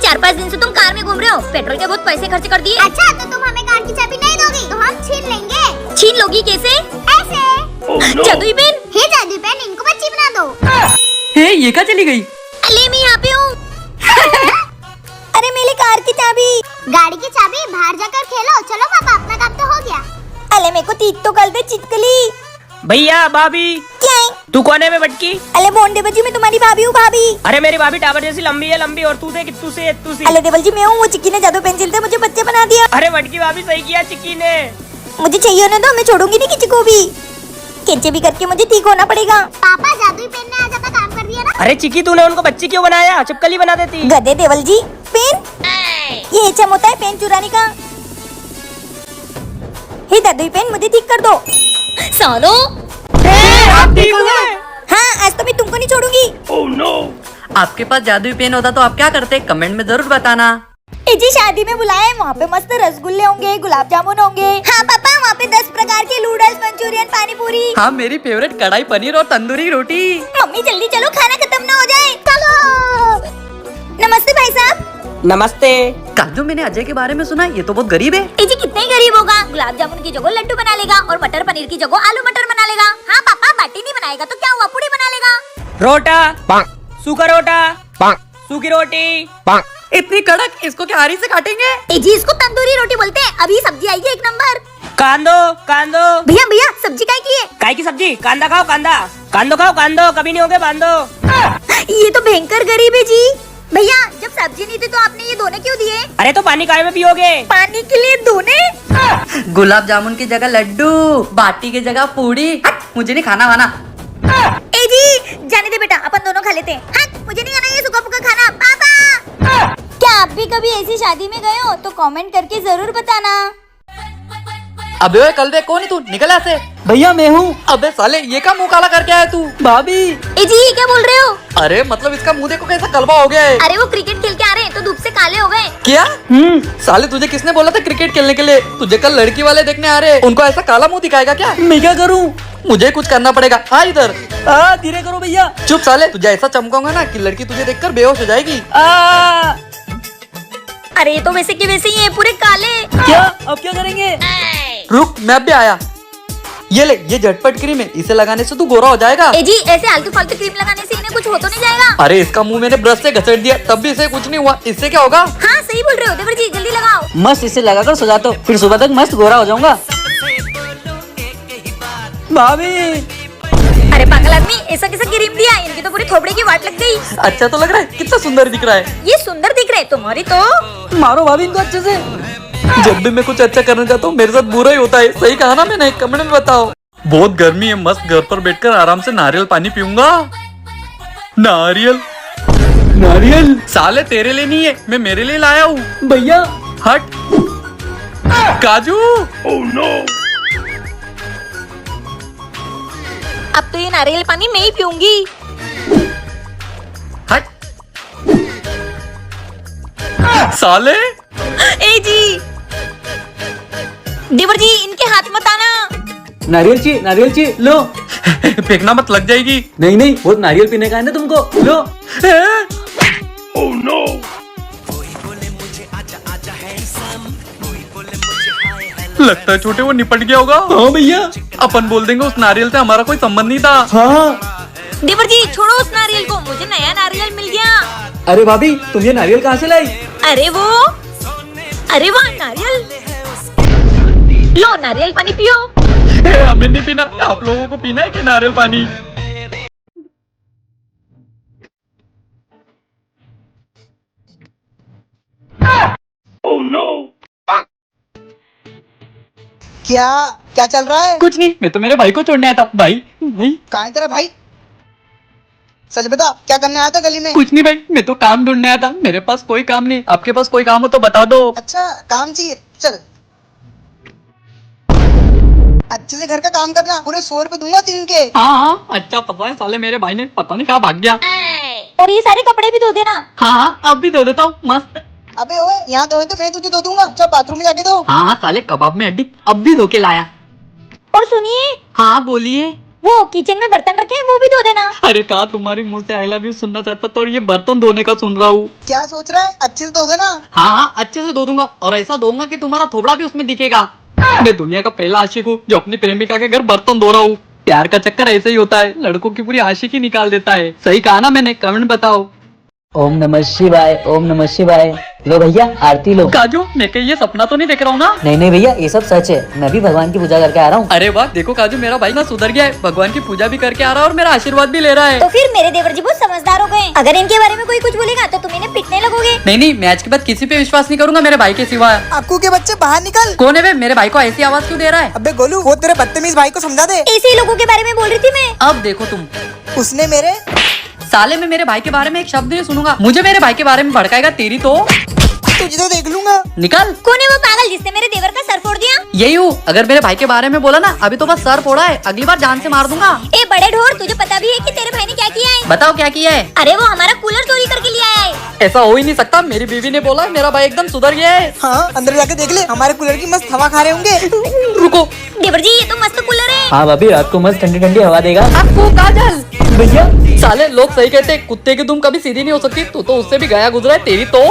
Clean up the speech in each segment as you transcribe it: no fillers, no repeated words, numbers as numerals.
4-5 दिन से तुम कार में घूम रहे हो, पेट्रोल के बहुत पैसे खर्च कर दिए। अच्छा तो तुम हमें कार की चाबी नहीं दोगी तो हम छीन लेंगे। छीन लोगी कैसे? ऐसे। जादुई पेन। हे जादुई पेन, इनको बच्ची बना दो। हे ये कहाँ चली गई? अले मैं यहाँ पे हूँ। अरे मेरी कार की चाबी। गाड़ी की चाबी बाहर जाकर खेलो। चलो पापा, अपना काम तो हो गया। अले मेरे को तीत तो कर दे चितकली। भैया भाभी, क्या है? तू कौन है? मैं बटकी। अले बोंडे बजी, मैं तुम्हारी भाभी हूँ भाभी। अरे मेरी भाभी टावर जैसी लंबी है लंबी, और तू देख कितू से तू सी। अले देवल जी मैं हूँ, वो चिक्की ने जादू पेंसिल से मुझे बच्चे बना दिया। अरे बटकी भाभी सही किया चिक्की ने। मुझे चाहिए होने दो, मैं छोड़ूंगी नहीं किसी को भी। कैसे भी करके मुझे ठीक होना पड़ेगा। पापा जादुई पेन ने आज अपना काम कर दिया ना। अरे चिक्की तूने उनको बच्ची क्यों बनाया? चिपकली बना देती। गधे देवल जी। पेन ये एचएम होता है पेन चुराने का। हे जादुई पेन मुझे ठीक कर दो। सालो आप ठीक हो गए? हाँ आज तो मैं तुमको नहीं छोड़ूंगी। Oh no. आपके पास जादुई पेन होता तो आप क्या करते? कमेंट में जरूर बताना। जी शादी में बुलाए, वहाँ पे मस्त रसगुल्ले होंगे, गुलाब जामुन होंगे। हाँ पापा, वहाँ पे 10 प्रकार के नूडल्स, मंचूरियन, पानी पूरी। हाँ मेरी फेवरेट कढ़ाई पनीर और तंदूरी रोटी। मम्मी जल्दी चलो, खाना खत्म ना हो जाए। चलो। नमस्ते भाई साहब। नमस्ते। काजू, मैंने अजय के बारे में सुना है, ये तो बहुत गरीब है। जी कितने ही गरीब होगा, गुलाब जामुन की जगह लड्डू बना लेगा और मटर पनीर की जगह आलू मटर बना लेगा। हाँ पापा, बाटी नहीं बनाएगा तो क्या हुआ, पूड़ी बना लेगा। रोटा, सूखा रोटा, सूखी रोटी। इतनी कड़क, इसको क्या आरी से काटेंगे? जी इसको तंदूरी रोटी बोलते हैं। अभी सब्जी आएगी 1 नंबर। कांदो कांदो। भैया भैया सब्जी काय की है? काय की सब्जी? कांदा खाओ कांदा। कांदो खाओ कांदो, कभी नहीं होगे बांधो। ये तो भयंकर गरीब है जी। भैया जब सब्जी नहीं थी तो आपने ये दोने क्यों दिए? अरे तो पानी काय में पियोगे? पानी के लिए दोने? गुलाब जामुन की जगह लड्डू, बाटी की जगह पूड़ी। मुझे नहीं खाना वाना। जी जाने दे बेटा, अपन दोनों खा लेते हैं। मुझे नहीं खाना ये सूखा फूका खाना। पापा क्या आप भी कभी ऐसी शादी में गए हो तो कमेंट करके जरूर बताना। अबे ओए कल दे, कौन है तू? निकल यहाँ से। भैया मैं हूँ। अबे साले ये का मुंह काला करके आया तू? भाभी। जी क्या बोल रहे हो? अरे मतलब इसका मुंह देखो कैसा कलवा हो गया है। अरे वो क्रिकेट खेल के आ रहे हैं तो धूप से काले हो गए। क्या? साले तुझे किसने बोला था क्रिकेट खेलने के लिए? तुझे कल लड़की वाले देखने आ रहे, उनको ऐसा काला मुंह दिखाएगा क्या? मैं क्या करूँ? मुझे कुछ करना पड़ेगा। हाँ इधर धीरे करो भैया। चुप साले, तुझे ऐसा चमकाऊंगा ना कि लड़की तुझे देखकर बेहोश हो जाएगी। अरे ये तो वैसे के वैसे ही है, पूरे काले। क्या? अब क्या करेंगे? रुक मैं अब भी आया। ये ले, ये झटपट क्रीम है, इसे लगाने से तू गोरा हो जाएगा। जी ऐसे आलतू फालतू क्रीम लगाने से इन्हें कुछ हो तो नहीं जाएगा? अरे इसका मुंह मैंने ब्रश से घसेट दिया तब भी इसे कुछ नहीं हुआ, इससे क्या होगा? हाँ सही बोल रहे हो देवर जी, जल्दी लगाओ। मस्त इसे लगाकर सजा दो, फिर सुबह तक मस्त गोरा हो जाऊंगा। भाभी। अरे पागल आदमी, ऐसा कैसा क्रीम दिया? इनकी तो पूरी थोबड़े की वाट लग गई। अच्छा तो लग रहा है, कितना सुंदर दिख रहा है। ये सुंदर दिख रहे, तुम्हारी तो। मारो भाभी इनको अच्छे से। जब भी मैं कुछ अच्छा करना चाहता हूँ मेरे साथ बुरा ही होता है। सही कहा ना मैंने? कमेंट में बताओ। बहुत गर्मी है, मस्त घर पर बैठकर आराम से नारियल पानी पीऊंगा। नारियल नारियल साले तेरे लिए नहीं है, मैं मेरे लिए लाया हूँ। भैया हट। काजू। Oh no. अब तो ये नारियल पानी मैं ही पीऊंगी। हट। साले। जी देवर जी इनके हाथ मत आना। नारियल चाहिए लो। फेंकना मत, लग जाएगी। नहीं नहीं, वो नारियल पीने का है ना तुमको, लो। Oh no. लगता है छोटे वो निपट गया होगा। हाँ भैया। अपन बोल देंगे उस नारियल से हमारा कोई संबंध नहीं था। हाँ। देवर जी छोड़ो उस नारियल को, मुझे नया नारियल मिल गया। अरे भाभी तुम ये नारियल कहाँ से लाई? अरे वाह नारियल। लो नारियल पानी पियो। हमें नहीं पीना, आप लोगों को पीना है कि नारियल पानी? Oh no. क्या क्या चल रहा है? कुछ नहीं, मैं तो मेरे भाई को छोड़ने आया था। भाई कहाँ है तेरा भाई? सच बता, क्या करने आया था गली में? कुछ नहीं भाई, मैं तो काम ढूंढने आया था। मेरे पास कोई काम नहीं, आपके पास कोई काम हो तो बता दो। अच्छा काम चाहिए, चल अच्छे से घर का काम करना, पूरे 100 रुपए दूंगा दिन के। हाँ अच्छा पता है, साले मेरे भाई ने पता नहीं कहाँ भाग गया। और ये सारे कपड़े भी धो देना। हाँ अब भी धो देता हूँ, मस्त। अबे ओए, यहाँ धोए तो मैं तुझे धो दूंगा। चल बाथरूम में जाके धो। हाँ साले कबाब में हड्डी अब भी धो के लाया। और सुनिए, हाँ बोलिए। वो किचन में बर्तन रखे हैं वो भी धो देना। अरे कहा तुम्हारी मुंह से आई लव यू सुनना चाहता तो ये बर्तन धोने का सुन रहा हूँ। क्या सोच रहा है? अच्छे से धोगे ना? हाँ हाँ अच्छे से धो दूंगा और ऐसा धोऊंगा कि तुम्हारा थोबड़ा भी उसमें दिखेगा। मैं दुनिया का पहला आशिक हूँ जो अपनी प्रेमिका के घर बर्तन धो रहा हूँ। प्यार का चक्कर ऐसे ही होता है, लड़कों की पूरी आशिकी निकाल देता है। सही कहा ना मैंने? कमेंट बताओ। ओम नमः शिवाय, ओम नमः शिवाय। लो भैया आरती लो। काजू मैं कहीं ये सपना तो नहीं देख रहा हूँ ना? नहीं नहीं भैया ये सब सच है, मैं भी भगवान की पूजा करके आ रहा हूँ। अरे वाह देखो काजू मेरा भाई ना सुधर गया है, भगवान की पूजा भी करके आ रहा है और मेरा आशीर्वाद भी ले रहा है। तो फिर मेरे देवर जी बहुत समझदार हो गए। अगर इनके बारे में कोई कुछ बोलेगा तो तुम इन्हें पिटने लगोगे। नहीं नहीं मैं आज के बाद किसी पे विश्वास नहीं करूंगा मेरे भाई के सिवा। अक्कू के बच्चे बाहर निकल। कौन है बे? मेरे भाई को ऐसी आवाज क्यों दे रहा है? अबे गोलू, वो तेरे बदतमीज भाई को समझा दे। ऐसे ही लोगों के बारे में बोल रही थी मैं। अब देखो तुम उसने मेरे साले में मेरे भाई के बारे में एक शब्द नहीं सुनूंगा। मुझे मेरे भाई के बारे में भड़काएगा तेरी तो तुझे तो देख लूंगा। निकल। कौन है वो पागल जिसने मेरे देवर का सर फोड़ दिया? यही हूँ। अगर मेरे भाई के बारे में बोला ना अभी तो बस सर फोड़ा है, अगली बार जान से मार दूंगा। ए बड़े ढोर, तुझे पता भी है कि तेरे भाई ने क्या किया है? बताओ क्या किया है? अरे वो हमारा कूलर चोरी करके ले आया है। ऐसा हो ही नहीं सकता, मेरी बीवी ने बोला मेरा भाई एकदम सुधर गया है। हाँ अंदर जाके देख ले, हमारे कूलर की मस्त हवा खा रहे होंगे। रुको। देवर जी ये तो मस्त कूलर है। हाँ भाभी रात को मस्त ठंडी ठंडी हवा देगा। आपको काजल भैया साले लोग सही कहते हैं, कुत्ते की तुम कभी सीधी नहीं हो सकती। तू तो उससे भी गया गुजरा है, तेरी तो।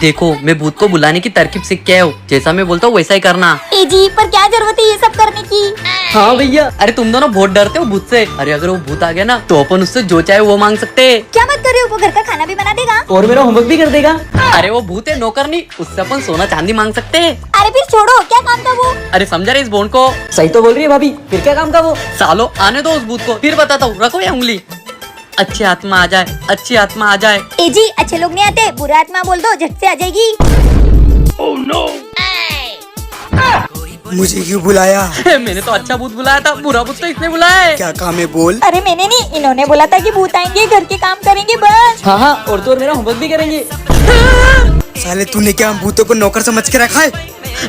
देखो मैं भूत को बुलाने की तरकीब सीख के आया हूँ, जैसा मैं बोलता हूँ वैसा ही करना। ए जी पर क्या जरूरत है ये सब करने की? हाँ भैया। अरे तुम दोनों बहुत डरते हो भूत से। अरे अगर वो भूत आ गया ना तो अपन उससे जो चाहे वो मांग सकते हैं। क्या मत कर रहे हो? वो घर का खाना भी बना देगा और मेरा होमवर्क भी कर देगा। अरे वो भूत है नौकर नहीं, उससे अपन सोना चांदी मांग सकते हैं। अरे फिर छोड़ो, क्या काम था वो? अरे समझा रहे इस बोन को? सही तो बोल रही है भाभी, फिर क्या काम का वो? सालो आने दो उस भूत को, फिर बताता हूँ। रखो ये उंगली। अच्छी आत्मा आ जाए, अच्छी आत्मा आ जाए। ए जी अच्छे लोग नहीं आते, बुरा आत्मा बोल दो झट से आ जाएगी। मुझे क्यों बुलाया? मैंने तो अच्छा भूत बुलाया था, बुरा भूत तो इसने बुलाया है। क्या काम है बोल? अरे मैंने नहीं, इन्होंने बोला था कि भूत आएंगे घर के काम करेंगे बस। हाँ हाँ और तो और मेरा होमवर्क भी करेंगे। साले तूने क्या भूतों को नौकर समझ के रखा है?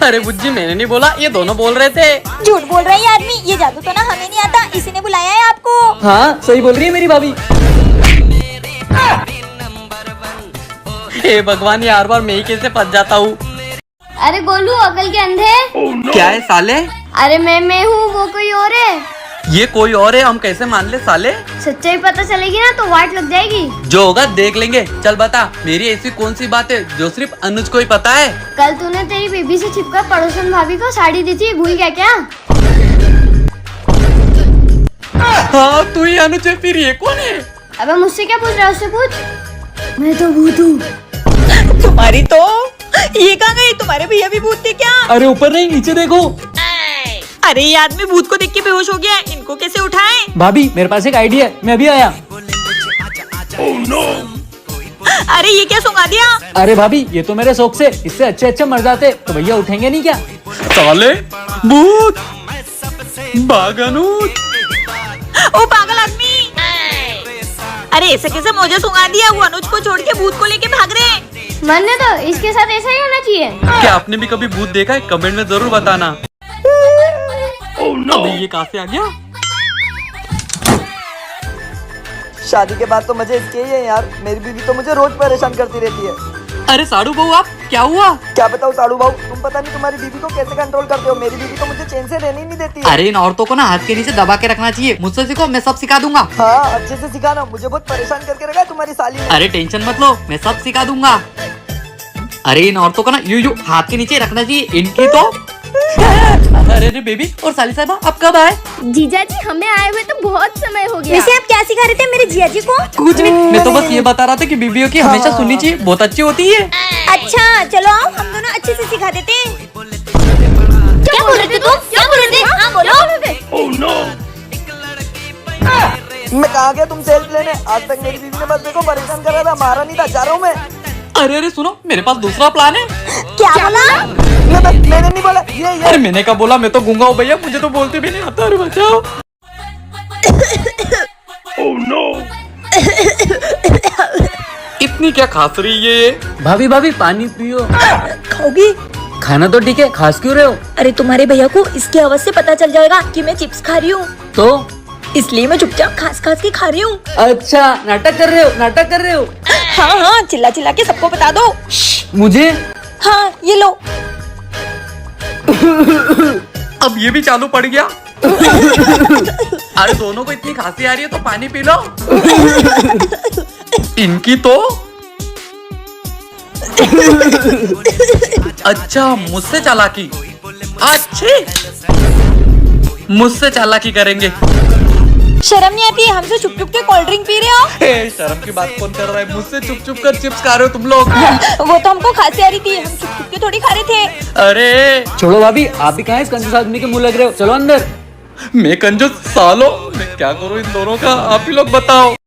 अरे बुज्जी मैंने नहीं बोला, ये दोनों बोल रहे थे। झूठ बोल रहा है ये आदमी, ये जादू तो ना हमें नहीं आता, इसी ने बुलाया है आपको। हाँ सही बोल रही है मेरी भाभी। हे भगवान, ये हर बार मैं ही कैसे फंस जाता हूँ। अरे गोलू अकल के अंधे। क्या है साले? अरे मैं हूँ, वो कोई और है। ये कोई और है, हम कैसे मान ले साले? सच्चाई पता चलेगी ना तो वाट लग जाएगी। जो होगा देख लेंगे। चल बता, मेरी ऐसी कौन सी बात है जो सिर्फ अनुज को ही पता है? कल तूने तेरी बेबी से छिपकर पड़ोसन भाभी को साड़ी दी थी, भूल गया क्या? हाँ तू ही अनुज है, फिर ये कौन है? अबे मुझसे क्या पूछ रहा है, उससे पूछ। मैं तो भूत हूँ। तुम्हारी तो ये कहाँ गई? तुम्हारे भैया भी भूत थे क्या? अरे ऊपर नहीं नीचे देखो। अरे ये आदमी भूत को देख के बेहोश हो गया, इनको कैसे उठाएं? भाभी मेरे पास एक आइडिया है, मैं अभी आया। अरे ये क्या सुंघा दिया? अरे भाभी ये तो मेरे शौक से, इससे अच्छे अच्छे मर जाते तो भैया उठेंगे नहीं क्या? साले भूत भाग अनुज। ओ पागल आदमी! अरे ऐसे कैसे मुझे सुंघा दिया? वो अनुज को छोड़ के भूत को लेके भाग रहे हैं। मरने तो इसके साथ ऐसा ही होना चाहिए। क्या आपने भी कभी भूत देखा है? कमेंट में जरूर बताना। अबे ये कहाँ से आ गया? शादी के बाद तो मजे इसके ही है यार। मेरी बीवी तो मुझे रोज परेशान करती रहती है। अरे साड़ू बहू आप क्या हुआ? क्या बताओ साड़ू भाऊ, तुम पता नहीं तुम्हारी बीवी को कैसे कंट्रोल करते हो। मेरी बीवी तो मुझे चैन से रहने ही नहीं देती है। अरे इन औरतों को ना हाथ के नीचे दबा के रखना चाहिए। मुझसे सीखो, मैं सब सिखा दूंगा। हाँ अच्छे से सिखाना, मुझे बहुत परेशान करके रखा है तुम्हारी साली ने। अरे टेंशन मत लो, मैं सब सिखा दूंगा। अरे इन औरतों को ना यू हाथ के नीचे रखना चाहिए, इनकी तो। अरे रे बेबी और साली साहबा आप कब आए? जीजा जी हमें आए हुए तो बहुत समय हो गया। वैसे आप क्या सिखा रहे थे मेरे जिया जी को? कुछ नहीं, मैं तो बस ये बता रहा था कि बीवियों की हमेशा सुननी चाहिए, बहुत अच्छी होती है। अच्छा चलो आओ, हम दोनों अच्छे से सिखा देते हैं। क्या बोल रहे थे तुम? क्या बोल रहे थे? हाँ बोलो। मैं कहाँ गया तुमसे हेल्प लेने? आज तक मेरी बीवी ने बस देखो परेशान कर रहा था, मारा नहीं था। जा रहा हूँ मैं। अरे सुनो, मेरे पास दूसरा प्लान है। क्या बोला? मैंने नहीं बोला ये। अरे मैंने कहा बोला, मैं तो गूंगा हूँ भैया, मुझे तो बोलते भी नहीं आता। अरे बचाओ। इतनी क्या खांस रही है ये? भाभी भाभी पानी पियो। खाओगी? खाना तो ठीक है, खास क्यों रहे हो? अरे तुम्हारे भैया को इसकी आवाज से पता चल जाएगा कि मैं चिप्स खा रही हूँ, तो इसलिए मैं चुपचाप खास खास के खा रही हूँ। अच्छा नाटक कर रहे हो, नाटक कर रहे हो। हाँ हाँ चिल्ला चिल्ला के सबको बता दो। मुझे हाँ ये लो। अब ये भी चालू पड़ गया। अरे दोनों को इतनी खांसी आ रही है तो पानी पी लो। इनकी तो अच्छा मुझसे चालाकी, अच्छी मुझसे चालाकी करेंगे। शर्म नहीं आती, हमसे छुप छुप के कोल्ड ड्रिंक पी रहे हो। ए, शर्म की बात कौन कर रहा है? मुझसे चुप चुप कर चिप्स खा रहे हो तुम लोग। वो तो हमको खांसी आ रही थी, हम छुप छुप के थोड़ी खा रहे थे। अरे छोड़ो भाभी, आप भी कहाँ इस कंजूस आदमी के मुंह लग रहे हो, चलो अंदर। मैं कंजूस सालो, मैं क्या करूं इन दोनों का, आप ही लोग बताओ।